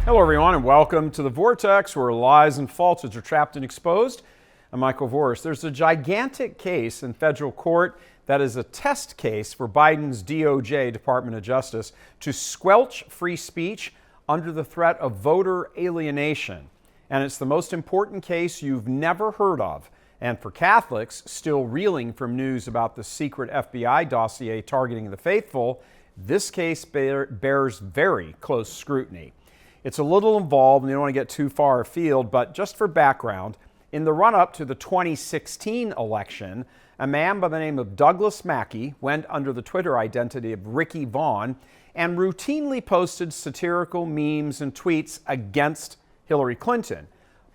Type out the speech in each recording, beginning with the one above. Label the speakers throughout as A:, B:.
A: Hello everyone and welcome to the Vortex, where lies and falsehoods are trapped and exposed. I'm Michael Voris. There's a gigantic case in federal court that is a test case for Biden's DOJ, Department of Justice, to squelch free speech under the threat of voter alienation. And it's the most important case you've never heard of. And for Catholics still reeling from news about the secret FBI dossier targeting the faithful, this case bears very close scrutiny. It's a little involved and you don't want to get too far afield, but just for background, in the run-up to the 2016 election, a man by the name of Douglas Mackey went under the Twitter identity of Ricky Vaughn and routinely posted satirical memes and tweets against Hillary Clinton.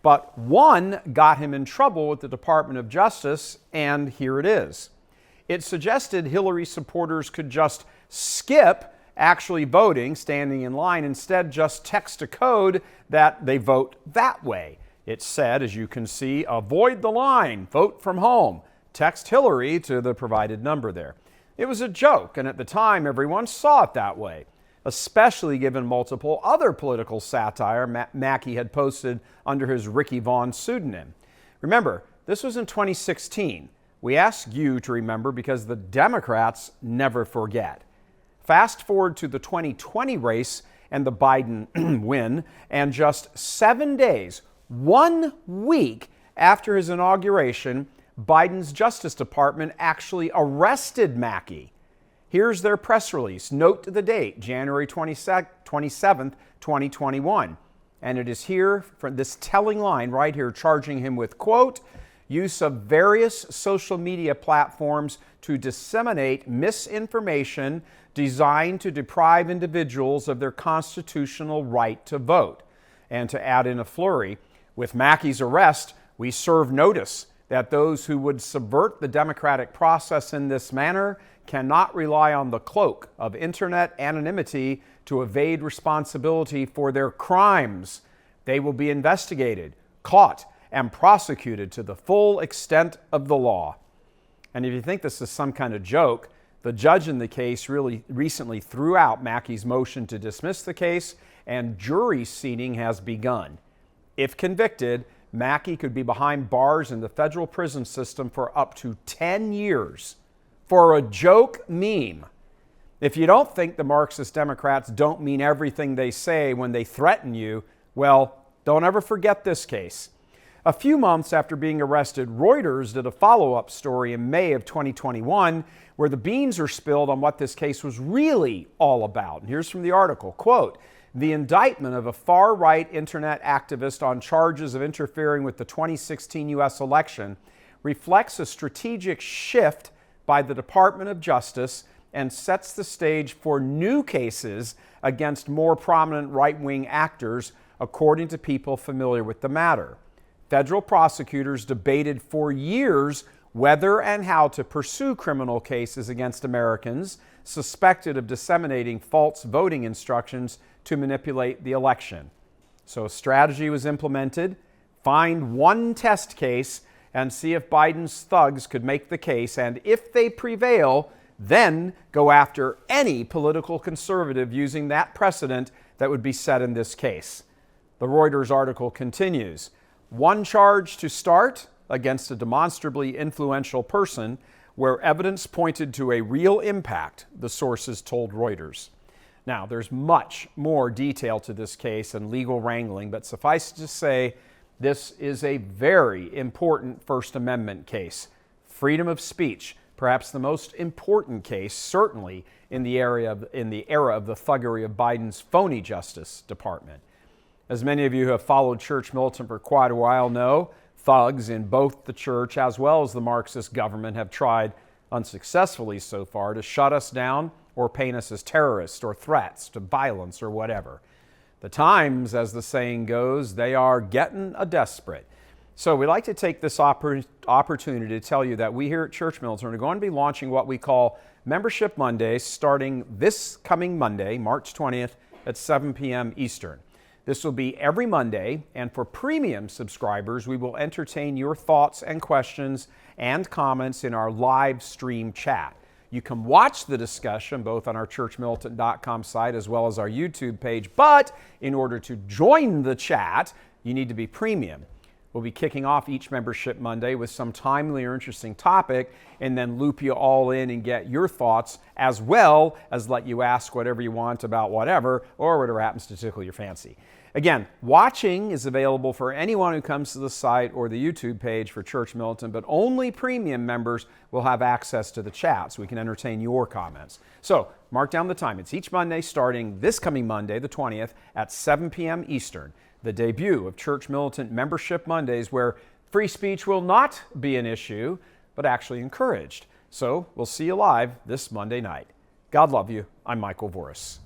A: But one got him in trouble with the Department of Justice, and here it is. It suggested Hillary supporters could just skip actually voting, standing in line, instead just text a code that they vote that way. It said, as you can see, avoid the line, vote from home, text Hillary to the provided number there. It was a joke, and at the time everyone saw it that way, especially given multiple other political satire Mackey had posted under his Ricky Vaughn pseudonym. Remember, this was in 2016. We ask you to remember because the Democrats never forget. Fast forward to the 2020 race and the Biden win, and just 7 days, 1 week after his inauguration, Biden's Justice Department actually arrested Mackey. Here's their press release. Note the date, January 27th, 2021. And it is here for this telling line right here, charging him with, quote, use of various social media platforms to disseminate misinformation designed to deprive individuals of their constitutional right to vote. And to add in a flurry, with Mackey's arrest, we serve notice that those who would subvert the democratic process in this manner cannot rely on the cloak of internet anonymity to evade responsibility for their crimes. They will be investigated, caught, and prosecuted to the full extent of the law. And if you think this is some kind of joke, the judge in the case really recently threw out Mackey's motion to dismiss the case, and jury seating has begun. If convicted, Mackey could be behind bars in the federal prison system for up to 10 years for a joke meme. If you don't think the Marxist Democrats don't mean everything they say when they threaten you, well, don't ever forget this case. A few months after being arrested, Reuters did a follow-up story in May of 2021 where the beans are spilled on what this case was really all about. And here's from the article, quote, the indictment of a far-right internet activist on charges of interfering with the 2016 U.S. election reflects a strategic shift by the Department of Justice and sets the stage for new cases against more prominent right-wing actors, according to people familiar with the matter. Federal prosecutors debated for years whether and how to pursue criminal cases against Americans suspected of disseminating false voting instructions to manipulate the election. So a strategy was implemented: find one test case and see if Biden's thugs could make the case, and if they prevail, then go after any political conservative using that precedent that would be set in this case. The Reuters article continues. One charge to start against a demonstrably influential person where evidence pointed to a real impact, the sources told Reuters. Now, there's much more detail to this case and legal wrangling, but suffice it to say, this is a very important First Amendment case. Freedom of speech, perhaps the most important case, certainly in the era of the thuggery of Biden's phony Justice Department. As many of you who have followed Church Militant for quite a while know, thugs in both the church as well as the Marxist government have tried, unsuccessfully so far, to shut us down or paint us as terrorists or threats to violence or whatever. The times, as the saying goes, they are getting desperate. So we'd like to take this opportunity to tell you that we here at Church Militant are going to be launching what we call Membership Mondays starting this coming Monday, March 20th at 7 p.m. Eastern. This will be every Monday, and for premium subscribers, we will entertain your thoughts and questions and comments in our live stream chat. You can watch the discussion both on our churchmilitant.com site as well as our YouTube page, but in order to join the chat, you need to be premium. We'll be kicking off each Membership Monday with some timely or interesting topic and then loop you all in and get your thoughts as well as let you ask whatever you want about whatever or whatever happens to tickle your fancy. Again, watching is available for anyone who comes to the site or the YouTube page for Church Militant, but only premium members will have access to the chat so we can entertain your comments. So mark down the time. It's each Monday starting this coming Monday, the 20th, at 7 p.m. Eastern. The debut of Church Militant Membership Mondays, where free speech will not be an issue, but actually encouraged. So we'll see you live this Monday night. God love you. I'm Michael Voris.